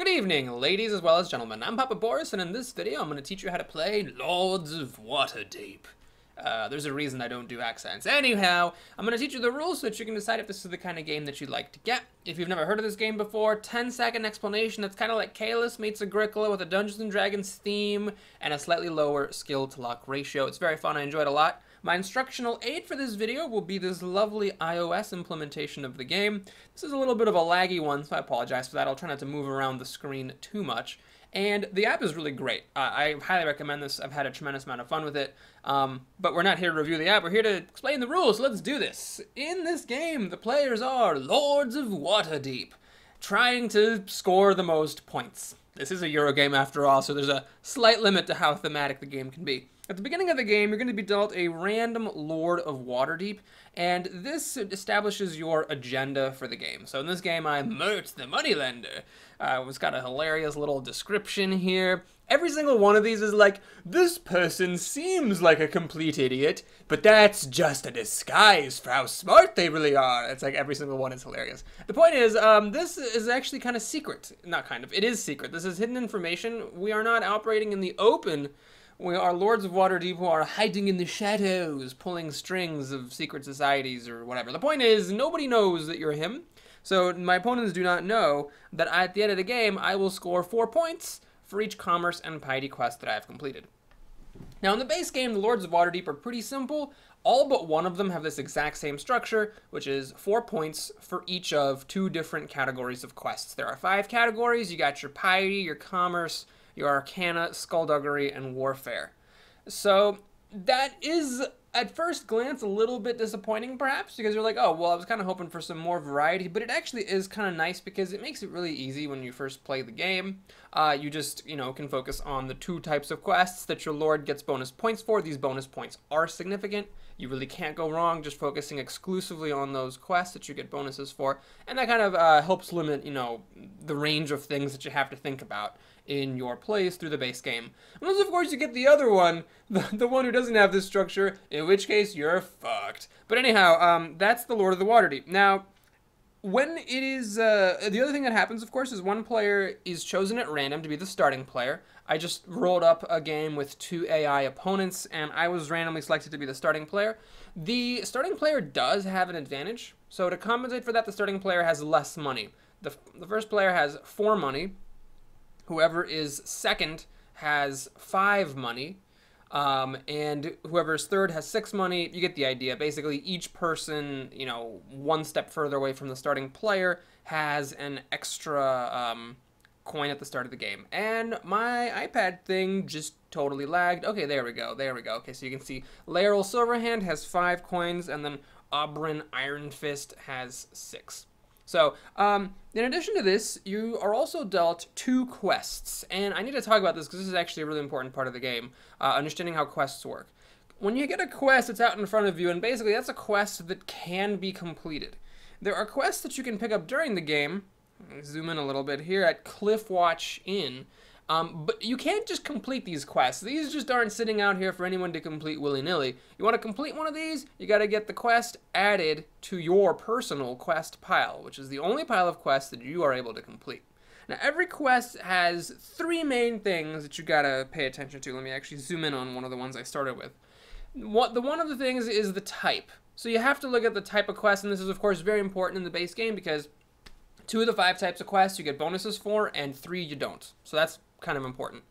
Good evening, ladies as well as gentlemen. I'm Papa Boris, and in this video, I'm going to teach you how to play Lords of Waterdeep. There's a reason I don't do accents. Anyhow, I'm going to teach you the rules so that you can decide if this is the kind of game that you'd like to get. If you've never heard of this game before, 10-second explanation. It's kind of like Caylus meets Agricola with a Dungeons & Dragons theme and a slightly lower skill to luck ratio. It's very fun. I enjoy it a lot. My instructional aid for this video will be this lovely iOS implementation of the game. This is a little bit of a laggy one, so I apologize for that. I'll try not to move around the screen too much. And the app is really great. I highly recommend this. I've had a tremendous amount of fun with it. But we're not here to review the app. We're here to explain the rules. So let's do this. In this game, the players are Lords of Waterdeep, trying to score the most points. This is a Eurogame after all, so there's a slight limit to how thematic the game can be. At the beginning of the game, you're going to be dealt a random Lord of Waterdeep, and this establishes your agenda for the game. So in this game, I'm Mert the Moneylender. It's got a hilarious little description here. Every single one of these is like, this person seems like a complete idiot, but that's just a disguise for how smart they really are. It's like every single one is hilarious. The point is, this is actually kind of secret. Not kind of, it is secret. This is hidden information. We are not operating in the open. We are Lords of Waterdeep who are hiding in the shadows, pulling strings of secret societies or whatever. The point is, nobody knows that you're him. So my opponents do not know that at the end of the game, I will score 4 points for each commerce and piety quest that I have completed. Now in the base game, the Lords of Waterdeep are pretty simple. All but one of them have this exact same structure, which is 4 points for each of 2 different categories of quests. There are 5 categories. You got your piety, your commerce, your arcana, skullduggery, and warfare. So that is, at first glance, a little bit disappointing perhaps, because you're like, oh, well, I was kind of hoping for some more variety, but it actually is kind of nice because it makes it really easy when you first play the game. You just, can focus on the 2 types of quests that your lord gets bonus points for. These bonus points are significant. You really can't go wrong just focusing exclusively on those quests that you get bonuses for, and that kind of helps limit, the range of things that you have to think about in your plays through the base game. Unless, of course, you get the other one, the one who doesn't have this structure, in which case you're fucked. But anyhow, that's the Lord of the Waterdeep. Now, when it is, the other thing that happens, of course, is one player is chosen at random to be the starting player. I just rolled up a game with 2 AI opponents, and I was randomly selected to be the starting player. The starting player does have an advantage, so to compensate for that, the starting player has less money. The first player has 4 money. Whoever is second has 5 money, and whoever's third has 6 money. You get the idea. Basically, each person, one step further away from the starting player has an extra coin at the start of the game. And my iPad thing just totally lagged. Okay, there we go. Okay, so you can see Laeral Silverhand has 5 coins, and then Oberyn Iron Fist has 6. So, in addition to this, you are also dealt 2 quests, and I need to talk about this because this is actually a really important part of the game, understanding how quests work. When you get a quest, it's out in front of you, and basically that's a quest that can be completed. There are quests that you can pick up during the game. Let me zoom in a little bit here at Cliffwatch Inn. But you can't just complete these quests. These just aren't sitting out here for anyone to complete willy-nilly. You want to complete one of these, you got to get the quest added to your personal quest pile, which is the only pile of quests that you are able to complete. Now, every quest has 3 main things that you got to pay attention to. Let me actually zoom in on one of the ones I started with. One of the things is the type. So you have to look at the type of quest, and this is, of course, very important in the base game because 2 of the 5 types of quests you get bonuses for, and 3 you don't. So that's kind of important.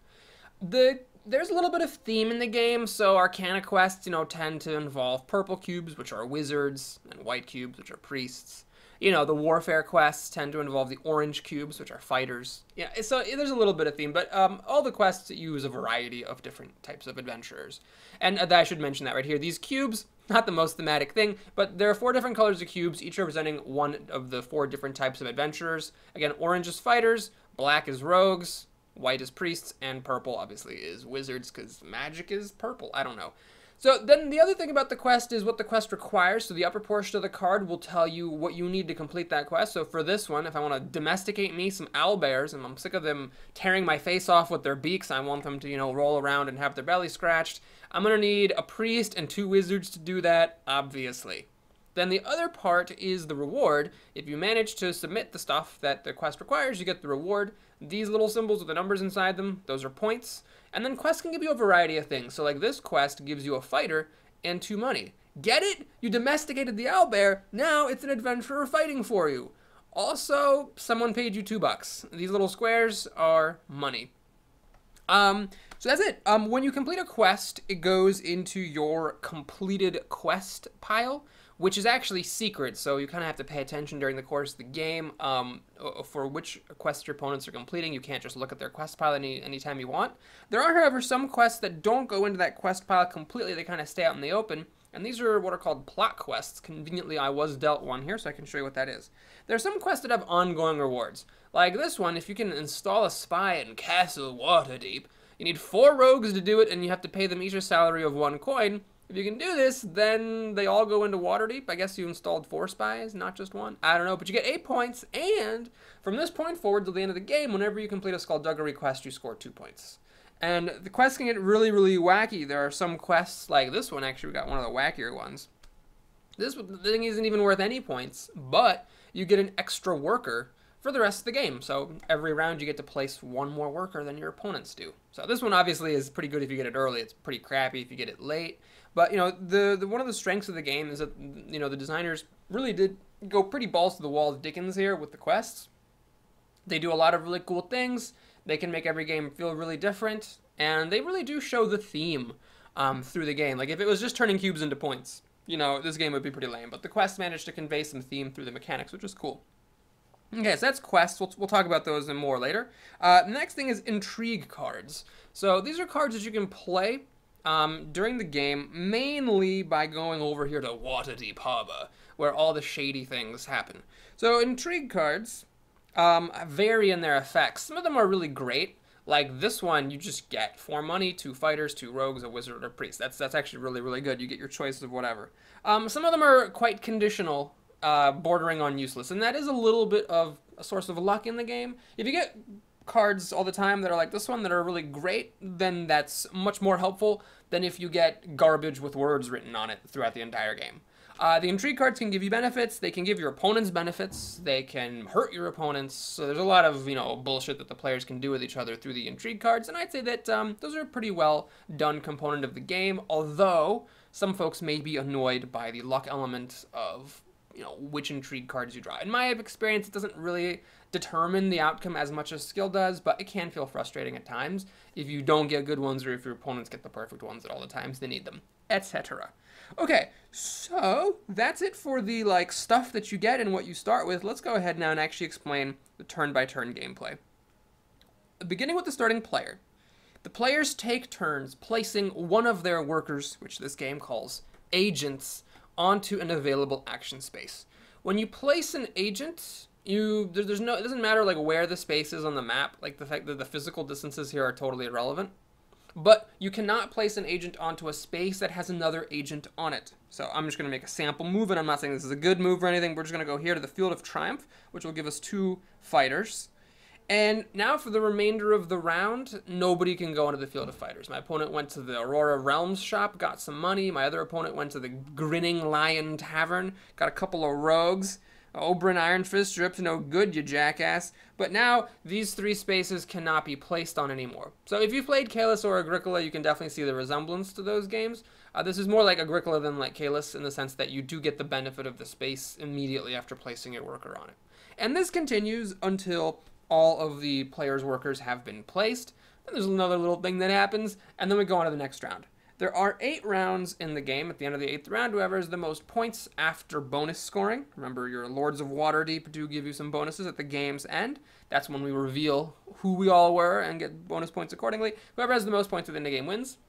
There's a little bit of theme in the game, so Arcana quests, tend to involve purple cubes, which are wizards, and white cubes, which are priests. The warfare quests tend to involve the orange cubes, which are fighters. Yeah, so there's a little bit of theme, but all the quests use a variety of different types of adventurers. And I should mention that right here. These cubes, not the most thematic thing, but there are 4 different colors of cubes, each representing one of the 4 different types of adventurers. Again, orange is fighters, black is rogues, white is priests, and purple, obviously, is wizards, because magic is purple. I don't know. So then the other thing about the quest is what the quest requires. So the upper portion of the card will tell you what you need to complete that quest. So for this one, if I want to domesticate me some owlbears, and I'm sick of them tearing my face off with their beaks, I want them to, roll around and have their belly scratched, I'm going to need a priest and 2 wizards to do that, obviously. Then the other part is the reward. If you manage to submit the stuff that the quest requires, you get the reward. These little symbols with the numbers inside them, those are points. And then quests can give you a variety of things. So like this quest gives you a fighter and 2 money. Get it? You domesticated the owlbear. Now it's an adventurer fighting for you. Also, someone paid you $2. These little squares are money. So that's it. When you complete a quest, it goes into your completed quest pile, which is actually secret, so you kind of have to pay attention during the course of the game for which quests your opponents are completing. You can't just look at their quest pile anytime you want. There are, however, some quests that don't go into that quest pile completely. They kind of stay out in the open, and these are what are called plot quests. Conveniently, I was dealt one here, so I can show you what that is. There are some quests that have ongoing rewards. Like this one, if you can install a spy in Castle Waterdeep, you need 4 rogues to do it, and you have to pay them each a salary of 1 coin. If you can do this, then they all go into Waterdeep. I guess you installed 4 spies, not just 1. I don't know, but you get 8 points, and from this point forward to the end of the game, whenever you complete a Skullduggery quest, you score 2 points. And the quests can get really, really wacky. There are some quests, like this one, actually, we got one of the wackier ones. This thing isn't even worth any points, but you get an extra worker for the rest of the game. So every round you get to place 1 more worker than your opponents do. So this one obviously is pretty good if you get it early. It's pretty crappy if you get it late. But, you know, the one of the strengths of the game is that, you know, the designers really did go pretty balls to the wall Dickens here with the quests. They do a lot of really cool things. They can make every game feel really different. And they really do show the theme through the game. Like, if it was just turning cubes into points, you know, this game would be pretty lame. But the quests managed to convey some theme through the mechanics, which is cool. Okay, so that's quests. We'll talk about those and more later. The next thing is intrigue cards. So these are cards that you can play during the game, mainly by going over here to Waterdeep Harbor, where all the shady things happen. So intrigue cards vary in their effects. Some of them are really great. Like this one, you just get 4 money, 2 fighters, 2 rogues, a wizard, or priest. That's actually really, really good. You get your choice of whatever. Some of them are quite conditional, bordering on useless, and that is a little bit of a source of luck in the game. If you get cards all the time that are like this one that are really great, then that's much more helpful than if you get garbage with words written on it throughout the entire game. The intrigue cards can give you benefits. They can give your opponents benefits. They can hurt your opponents. So there's a lot of, you know, bullshit that the players can do with each other through the intrigue cards, and I'd say that those are a pretty well done component of the game, although some folks may be annoyed by the luck element of, you know, which intrigue cards you draw. In my experience, it doesn't really determine the outcome as much as skill does, but it can feel frustrating at times if you don't get good ones or if your opponents get the perfect ones at all the times they need them, etc. Okay, so that's it for the, like, stuff that you get and what you start with. Let's go ahead now and actually explain the turn-by-turn gameplay. Beginning with the starting player. The players take turns placing one of their workers, which this game calls agents, onto an available action space. When you place an agent, it doesn't matter like where the space is on the map, like the fact that the physical distances here are totally irrelevant, but you cannot place an agent onto a space that has another agent on it. So I'm just going to make a sample move, and I'm not saying this is a good move or anything. We're just going to go here to the Field of Triumph, which will give us 2 fighters. And now for the remainder of the round, nobody can go into the Field of Fighters. My opponent went to the Aurora Realms shop, got some money. My other opponent went to the Grinning Lion Tavern, got a couple of rogues. Oberyn Iron Fist, you're up to no good, you jackass. But now, these 3 spaces cannot be placed on anymore. So if you've played Caylus or Agricola, you can definitely see the resemblance to those games. This is more like Agricola than like Caylus in the sense that you do get the benefit of the space immediately after placing your worker on it. And this continues until all of the players' workers have been placed. Then there's another little thing that happens, and then we go on to the next round. There are 8 rounds in the game. At the end of the 8th round, whoever has the most points after bonus scoring. Remember, your Lords of Waterdeep do give you some bonuses at the game's end. That's when we reveal who we all were and get bonus points accordingly. Whoever has the most points within the game wins.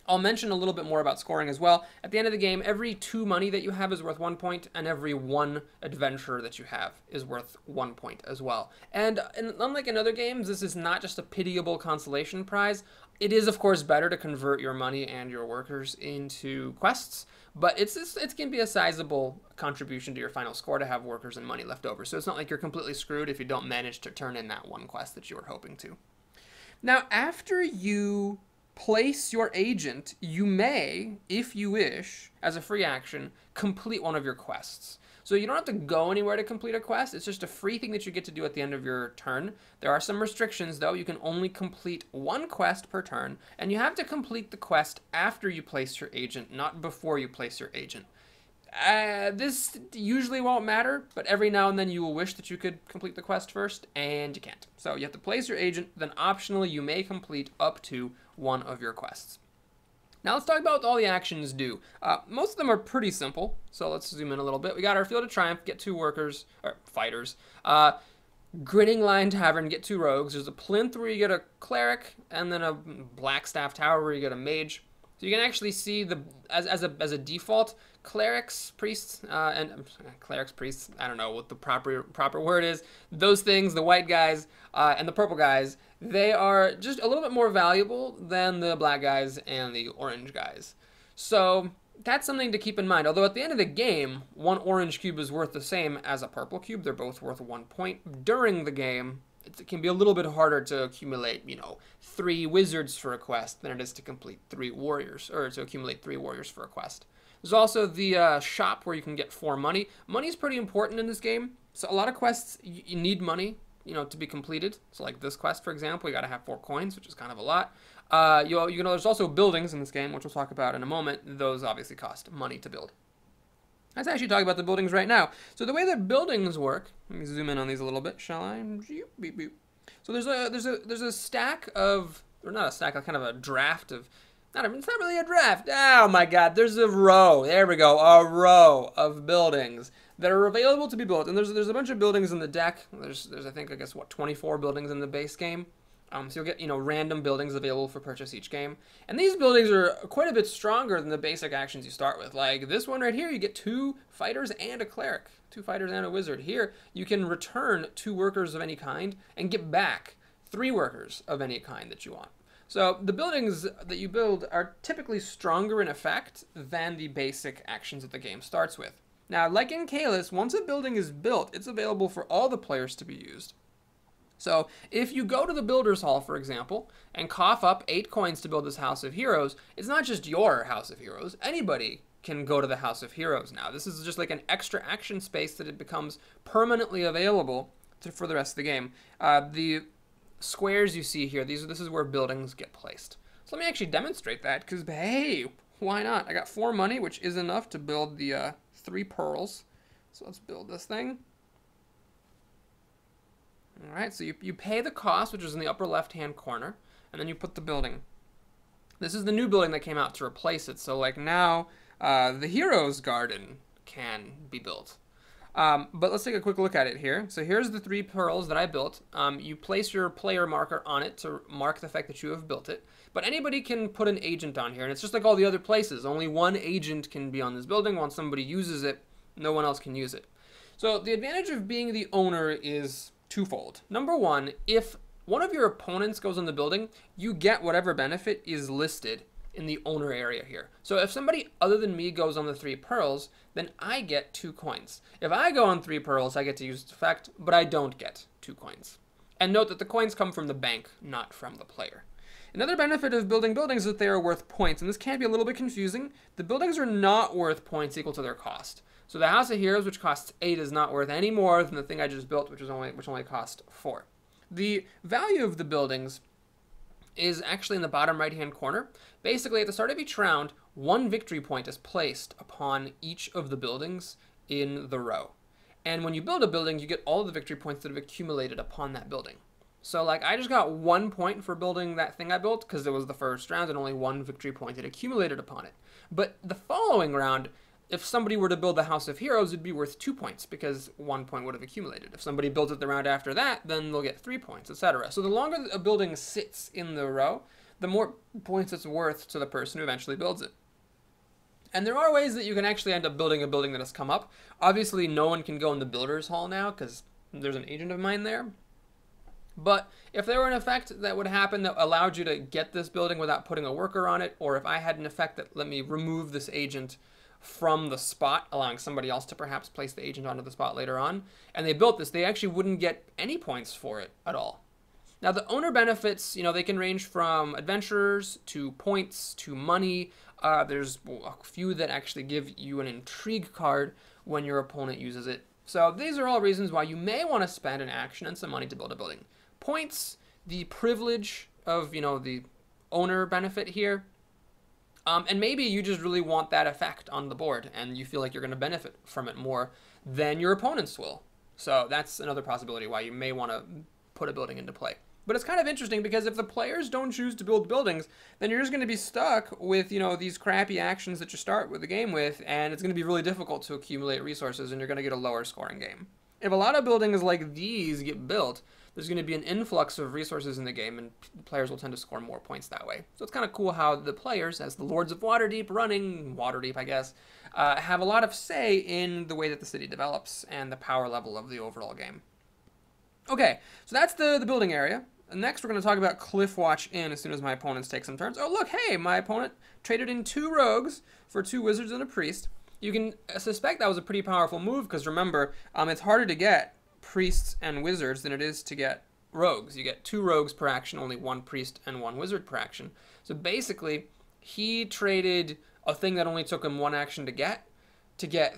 I'll mention a little bit more about scoring as well. At the end of the game, every 2 money that you have is worth 1 point, and every 1 adventure that you have is worth 1 point as well. And unlike in other games, this is not just a pitiable consolation prize. It is, of course, better to convert your money and your workers into quests, but it can be a sizable contribution to your final score to have workers and money left over. So it's not like you're completely screwed if you don't manage to turn in that 1 quest that you were hoping to. Now, after you place your agent, you may, if you wish, as a free action, complete one of your quests. So you don't have to go anywhere to complete a quest. It's just a free thing that you get to do at the end of your turn. There are some restrictions, though. You can only complete one quest per turn, and you have to complete the quest after you place your agent, not before you place your agent. This usually won't matter, but every now and then you will wish that you could complete the quest first, and you can't. So you have to place your agent, then optionally you may complete up to one of your quests. Now let's talk about what all the actions do. Most of them are pretty simple, so let's zoom in a little bit. We got our Field of Triumph, get 2 workers, or fighters. Grinning Lion Tavern, get 2 rogues. There's a Plinth where you get a cleric, and then a Blackstaff Tower where you get a mage. So you can actually see as a default, clerics, priests, I don't know what the proper word is. Those things, the white guys and the purple guys, they are just a little bit more valuable than the black guys and the orange guys. So that's something to keep in mind. Although at the end of the game, 1 orange cube is worth the same as a purple cube. They're both worth 1 point. During the game, it can be a little bit harder to accumulate, 3 wizards for a quest than it is to complete 3 warriors, or to accumulate 3 warriors for a quest. There's also the shop where you can get 4 money. Money's pretty important in this game. So a lot of quests, you need money, to be completed. So like this quest, for example, you got to have 4 coins, which is kind of a lot. There's also buildings in this game, which we'll talk about in a moment. Those obviously cost money to build. Let's actually talk about the buildings right now. So the way that buildings work, let me zoom in on these a little bit, shall I? So there's a stack of, or not a stack, kind of a draft of, it's not really a draft. Oh my God, there's a row. There we go, a row of buildings that are available to be built. And there's a bunch of buildings in the deck. There's I guess 24 buildings in the base game. So you'll get, random buildings available for purchase each game. And these buildings are quite a bit stronger than the basic actions you start with. Like this one right here, you get 2 fighters and a cleric. 2 fighters and a wizard. Here, you can return 2 workers of any kind and get back 3 workers of any kind that you want. So the buildings that you build are typically stronger in effect than the basic actions that the game starts with. Now, like in Caylus, once a building is built, it's available for all the players to be used. So if you go to the Builder's Hall, for example, and cough up 8 coins to build this House of Heroes, it's not just your House of Heroes. Anybody can go to the House of Heroes now. This is just like an extra action space that it becomes permanently available for the rest of the game. The squares you see here, this is where buildings get placed. So let me actually demonstrate that, because hey, why not? I got 4 money, which is enough to build the 3 pearls. So let's build this thing. All right, so you pay the cost, which is in the upper left-hand corner, and then you put the building. This is the new building that came out to replace it. So like now, the Heroes Garden can be built. But let's take a quick look at it here. So here's the 3 pearls that I built. You place your player marker on it to mark the fact that you have built it. But anybody can put an agent on here, and it's just like all the other places. Only 1 agent can be on this building. Once somebody uses it, no one else can use it. So the advantage of being the owner is twofold. Number 1, if one of your opponents goes on the building, you get whatever benefit is listed in the owner area here. So if somebody other than me goes on the 3 pearls, then I get 2 coins. If I go on 3 pearls, I get to use the effect, but I don't get 2 coins. And note that the coins come from the bank, not from the player. Another benefit of building buildings is that they are worth points, and this can be a little bit confusing. The buildings are not worth points equal to their cost. So the House of Heroes, which costs 8, is not worth any more than the thing I just built, which only cost 4. The value of the buildings is actually in the bottom right-hand corner. Basically, at the start of each round, 1 victory point is placed upon each of the buildings in the row. And when you build a building, you get all of the victory points that have accumulated upon that building. So like I just got 1 point for building that thing I built because it was the first round and only 1 victory point had accumulated upon it. But the following round, if somebody were to build the House of Heroes, it'd be worth 2 points because 1 point would have accumulated. If somebody builds it the round after that, then they'll get 3 points, etc. So the longer a building sits in the row, the more points it's worth to the person who eventually builds it. And there are ways that you can actually end up building a building that has come up. Obviously, no one can go in the Builder's Hall now because there's an agent of mine there. But if there were an effect that would happen that allowed you to get this building without putting a worker on it, or if I had an effect that let me remove this agent from the spot, allowing somebody else to perhaps place the agent onto the spot later on, and they built this, they actually wouldn't get any points for it at all. Now, the owner benefits, they can range from adventurers to points to money. There's a few that actually give you an intrigue card when your opponent uses it. So these are all reasons why you may want to spend an action and some money to build a building. Points, the privilege of, the owner benefit here. And maybe you just really want that effect on the board and you feel like you're going to benefit from it more than your opponents will. So that's another possibility why you may want to put a building into play. But it's kind of interesting because if the players don't choose to build buildings, then you're just going to be stuck with, these crappy actions that you start with the game with, and it's going to be really difficult to accumulate resources and you're going to get a lower scoring game. If a lot of buildings like these get built, there's going to be an influx of resources in the game, and players will tend to score more points that way. So it's kind of cool how the players, as the Lords of Waterdeep running Waterdeep, I guess, have a lot of say in the way that the city develops and the power level of the overall game. Okay, so that's the building area. Next, we're going to talk about Cliffwatch Inn as soon as my opponents take some turns. Oh, look, hey, my opponent traded in 2 rogues for 2 wizards and a priest. You can suspect that was a pretty powerful move because remember, it's harder to get priests and wizards than it is to get rogues. You get 2 rogues per action, only 1 priest and 1 wizard per action. So basically, he traded a thing that only took him 1 action to get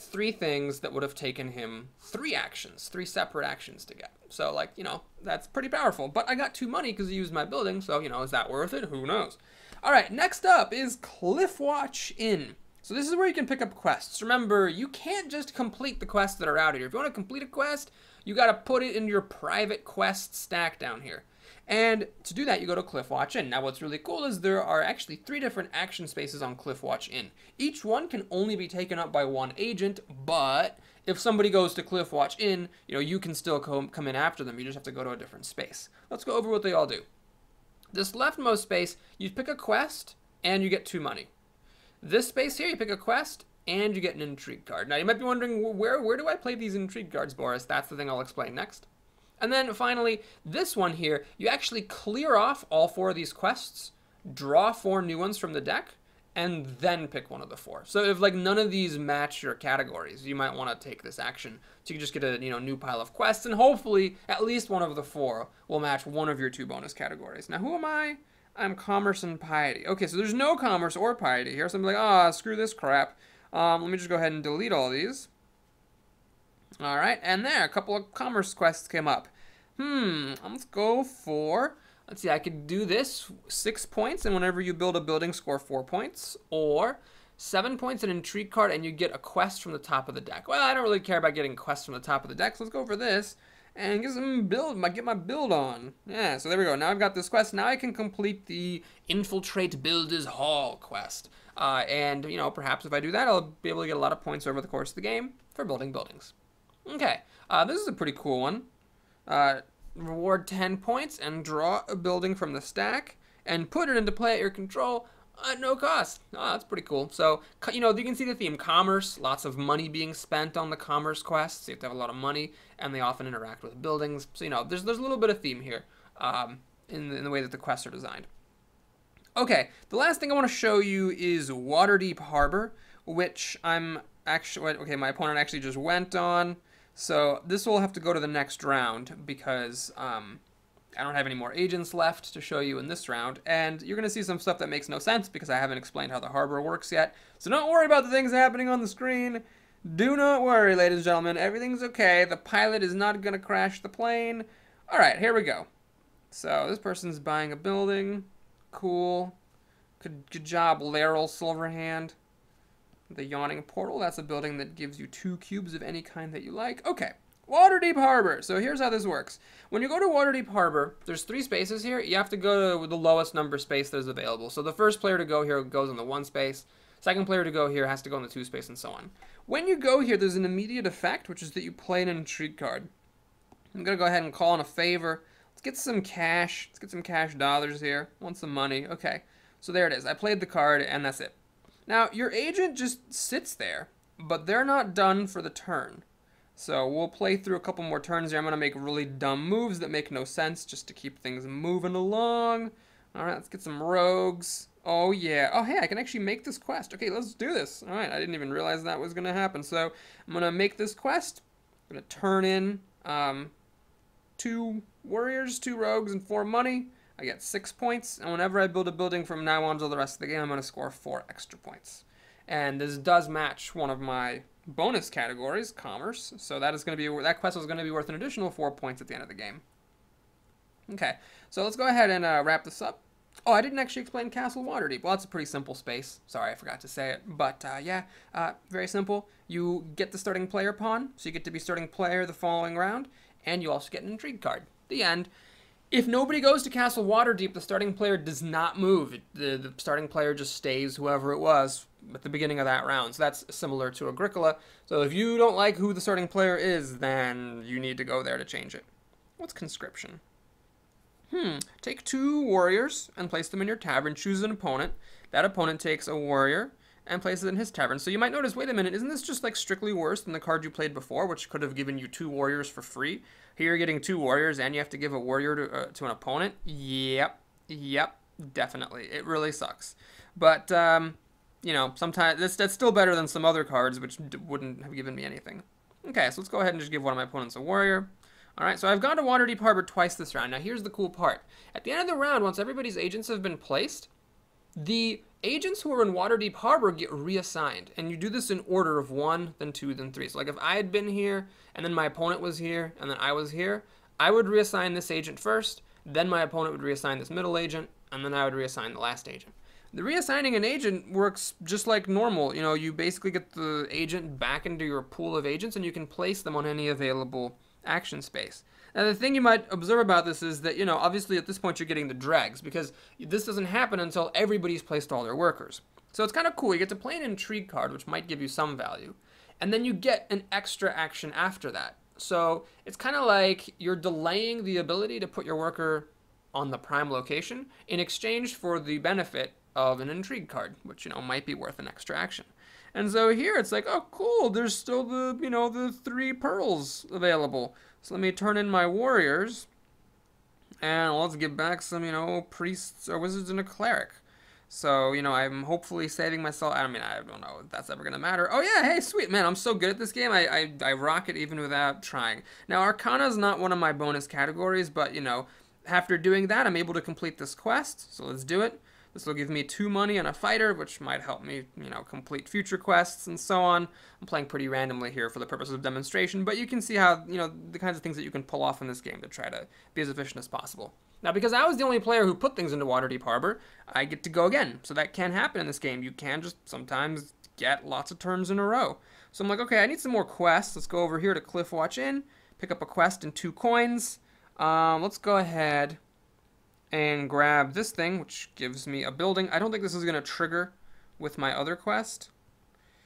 3 things that would have taken him 3 actions, 3 separate actions to get. So, that's pretty powerful. But I got 2 money because he used my building, so, is that worth it? Who knows? All right, next up is Cliffwatch Inn. So this is where you can pick up quests. Remember, you can't just complete the quests that are out here. If you want to complete a quest, you got to put it in your private quest stack down here. And to do that, you go to Cliffwatch Inn. Now, what's really cool is there are actually 3 different action spaces on Cliffwatch Inn. Each one can only be taken up by 1 agent, but if somebody goes to Cliffwatch Inn, you can still come in after them. You just have to go to a different space. Let's go over what they all do. This leftmost space, you pick a quest, and you get 2 money. This space here, you pick a quest, and you get an intrigue card. Now, you might be wondering, where do I play these intrigue cards, Boris? That's the thing I'll explain next. And then finally, this one here, you actually clear off all 4 of these quests, draw 4 new ones from the deck, and then pick one of the 4. So if none of these match your categories, you might want to take this action. So you just get a new pile of quests, and hopefully at least one of the 4 will match one of your 2 bonus categories. Now, who am I? I'm commerce and piety. Okay, so there's no commerce or piety here, so I'm like, screw this crap. Let me just go ahead and delete all these. All right, and there, a couple of commerce quests came up. Let's go for, let's see, I could do this, 6 points, and whenever you build a building, score 4 points, or 7 points, an intrigue card, and you get a quest from the top of the deck. Well, I don't really care about getting quests from the top of the deck, so let's go for this, and get my build on. Yeah, so there we go, now I've got this quest, now I can complete the Infiltrate Builders Hall quest. And, perhaps if I do that, I'll be able to get a lot of points over the course of the game for building buildings. Okay, this is a pretty cool one. Reward 10 points and draw a building from the stack and put it into play at your control at no cost. Oh, that's pretty cool. So, you can see the theme, commerce, lots of money being spent on the commerce quests. You have to have a lot of money, and they often interact with buildings. So, there's a little bit of theme here in the way that the quests are designed. Okay, the last thing I want to show you is Waterdeep Harbor, which my opponent actually just went on. So this will have to go to the next round because I don't have any more agents left to show you in this round. And you're going to see some stuff that makes no sense because I haven't explained how the harbor works yet. So don't worry about the things happening on the screen. Do not worry, ladies and gentlemen. Everything's okay. The pilot is not going to crash the plane. All right, here we go. So this person's buying a building. Cool. Good job, Laryl Silverhand. The Yawning Portal, that's a building that gives you 2 cubes of any kind that you like. Okay, Waterdeep Harbor. So here's how this works. When you go to Waterdeep Harbor, there's 3 spaces here. You have to go to the lowest number space that is available. So the first player to go here goes in the 1 space. Second player to go here has to go in the 2 space and so on. When you go here, there's an immediate effect, which is that you play an intrigue card. I'm going to go ahead and call in a favor. Let's get some cash. Let's get some cash dollars here. Want some money. Okay, so there it is. I played the card, and that's it. Now, your agent just sits there, but they're not done for the turn. So we'll play through a couple more turns here. I'm going to make really dumb moves that make no sense just to keep things moving along. All right, let's get some rogues. Oh, yeah. Oh, hey, I can actually make this quest. Okay, let's do this. All right, I didn't even realize that was going to happen. So I'm going to make this quest. I'm going to turn in 2 warriors, 2 rogues, and 4 money. I get 6 points, and whenever I build a building from now on till the rest of the game, I'm going to score 4 extra points. And this does match one of my bonus categories, commerce, so that quest is going to be worth an additional 4 points at the end of the game. Okay, so let's go ahead and wrap this up. Oh, I didn't actually explain Castle Waterdeep. Well, it's a pretty simple space. Sorry, I forgot to say it. But, yeah, very simple. You get the starting player pawn, so you get to be starting player the following round, and you also get an intrigue card. The end. If nobody goes to Castle Waterdeep, the starting player does not move. The starting player just stays whoever it was at the beginning of that round. So that's similar to Agricola. So if you don't like who the starting player is, then you need to go there to change it. What's conscription? Take 2 warriors and place them in your tavern. Choose an opponent. That opponent takes a warrior and places it in his tavern. So you might notice, wait a minute, isn't this just like strictly worse than the card you played before, which could have given you 2 warriors for free? Here you're getting 2 warriors and you have to give a warrior to an opponent? Yep, definitely. It really sucks. But, you know, sometimes that's still better than some other cards which wouldn't have given me anything. Okay, so let's go ahead and just give one of my opponents a warrior. Alright, so I've gone to Waterdeep Harbor twice this round. Now here's the cool part. At the end of the round, once everybody's agents have been placed, the agents who are in Waterdeep Harbor get reassigned. And you do this in order of 1, then 2, then 3. So like if I had been here, and then my opponent was here, and then I was here, I would reassign this agent first, then my opponent would reassign this middle agent, and then I would reassign the last agent. The reassigning an agent works just like normal. You know, you basically get the agent back into your pool of agents, and you can place them on any available action space. Now the thing you might observe about this is that, you know, obviously at this point you're getting the dregs, because this doesn't happen until everybody's placed all their workers. So it's kind of cool. You get to play an intrigue card, which might give you some value, and then you get an extra action after that. So it's kind of like you're delaying the ability to put your worker on the prime location in exchange for the benefit of an intrigue card, which, you know, might be worth an extra action. And so here it's like, oh, cool, there's still the, you know, the 3 pearls available. So let me turn in my warriors, and let's get back some, you know, priests or wizards and a cleric. So, you know, I'm hopefully saving myself. I mean, I don't know if that's ever going to matter. Oh, yeah, hey, sweet, man, I'm so good at this game. I rock it even without trying. Now, Arcana is not one of my bonus categories, but, you know, after doing that, I'm able to complete this quest. So let's do it. This will give me 2 money and a fighter, which might help me, you know, complete future quests and so on. I'm playing pretty randomly here for the purposes of demonstration, but you can see how, you know, the kinds of things that you can pull off in this game to try to be as efficient as possible. Now, because I was the only player who put things into Waterdeep Harbor, I get to go again. So that can happen in this game. You can just sometimes get lots of turns in a row. So I'm like, okay, I need some more quests. Let's go over here to Cliffwatch Inn, pick up a quest and 2 coins. Let's go ahead and grab this thing, which gives me a building. I don't think this is going to trigger with my other quest,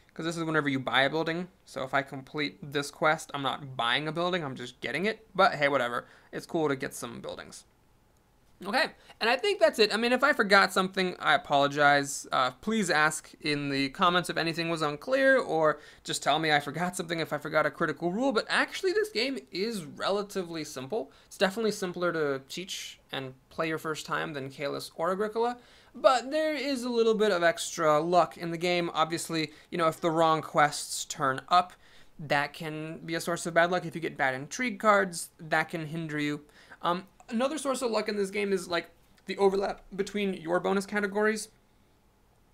because this is whenever you buy a building. So if I complete this quest, I'm not buying a building, I'm just getting it. But hey, whatever. It's cool to get some buildings. Okay, and I think that's it. I mean, if I forgot something, I apologize. Please ask in the comments if anything was unclear, or just tell me I forgot something if I forgot a critical rule. But actually, this game is relatively simple. It's definitely simpler to teach and play your first time than Caylus or Agricola, but there is a little bit of extra luck in the game. Obviously, you know, if the wrong quests turn up, that can be a source of bad luck. If you get bad intrigue cards, that can hinder you. Another source of luck in this game is like the overlap between your bonus categories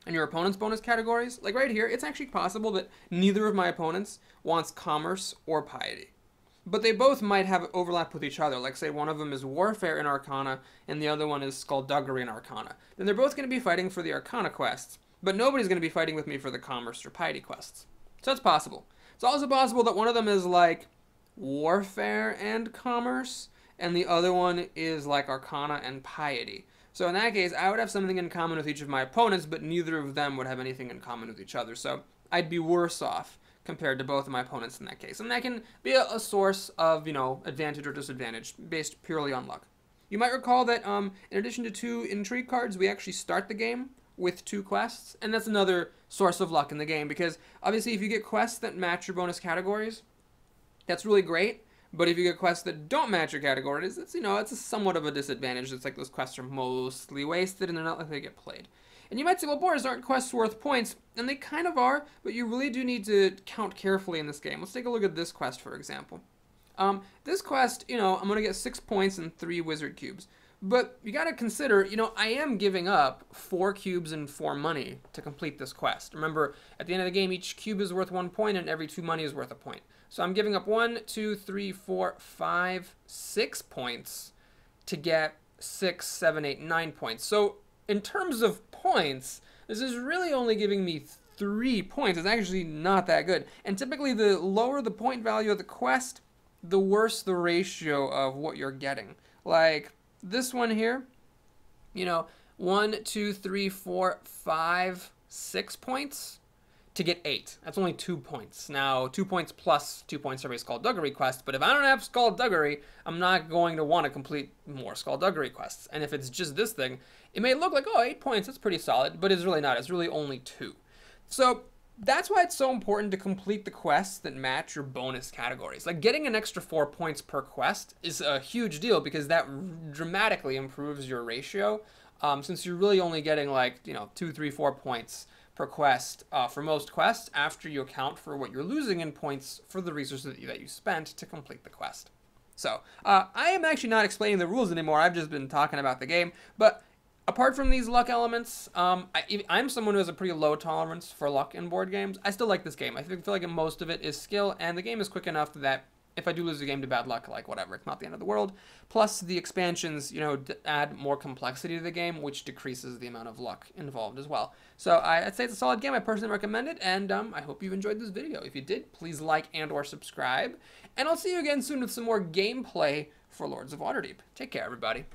and your opponent's bonus categories. Like right here, it's actually possible that neither of my opponents wants commerce or piety, but they both might have overlap with each other. Like say one of them is warfare in Arcana and the other one is skullduggery in Arcana. Then they're both going to be fighting for the Arcana quests, but nobody's going to be fighting with me for the commerce or piety quests. So that's possible. It's also possible that one of them is like warfare and commerce, and the other one is like Arcana and piety. So in that case, I would have something in common with each of my opponents, but neither of them would have anything in common with each other. So I'd be worse off compared to both of my opponents in that case. And that can be a source of, you know, advantage or disadvantage based purely on luck. You might recall that in addition to 2 intrigue cards, we actually start the game with 2 quests. And that's another source of luck in the game, because obviously if you get quests that match your bonus categories, that's really great. But if you get quests that don't match your categories, it's, you know, it's somewhat of a disadvantage. It's like those quests are mostly wasted and they're not likely to get played. And you might say, well, Boris, aren't quests worth points? And they kind of are, but you really do need to count carefully in this game. Let's take a look at this quest, for example. This quest, I'm going to get 6 points and 3 wizard cubes. But you got to consider, I am giving up 4 cubes and 4 money to complete this quest. Remember, at the end of the game, each cube is worth 1 point and every 2 money is worth a point. So I'm giving up 1, 2, 3, 4, 5, 6 points to get 6, 7, 8, 9 points. So in terms of points, this is really only giving me 3 points. It's actually not that good. And typically the lower the point value of the quest, the worse the ratio of what you're getting. Like this one here, 1, 2, 3, 4, 5, 6 points to get 8. That's only 2 points. Now, 2 points plus 2 points every Skullduggery quest, but if I don't have Skullduggery, I'm not going to want to complete more Skullduggery quests. And if it's just this thing, it may look like, oh, 8 points, that's pretty solid, but it's really not. It's really only 2. So that's why it's so important to complete the quests that match your bonus categories. Like getting an extra 4 points per quest is a huge deal because that dramatically improves your ratio. Since you're really only getting like, 2, 3, 4 points per quest for most quests after you account for what you're losing in points for the resources that you spent to complete the quest. So I am actually not explaining the rules anymore. I've just been talking about the game. But apart from these luck elements, I'm someone who has a pretty low tolerance for luck in board games. I still like this game. I feel like most of it is skill, and the game is quick enough that if I do lose the game to bad luck, like whatever, it's not the end of the world. Plus, the expansions, add more complexity to the game, which decreases the amount of luck involved as well. So I'd say it's a solid game. I personally recommend it, and I hope you enjoyed this video. If you did, please like and/or subscribe, and I'll see you again soon with some more gameplay for Lords of Waterdeep. Take care, everybody.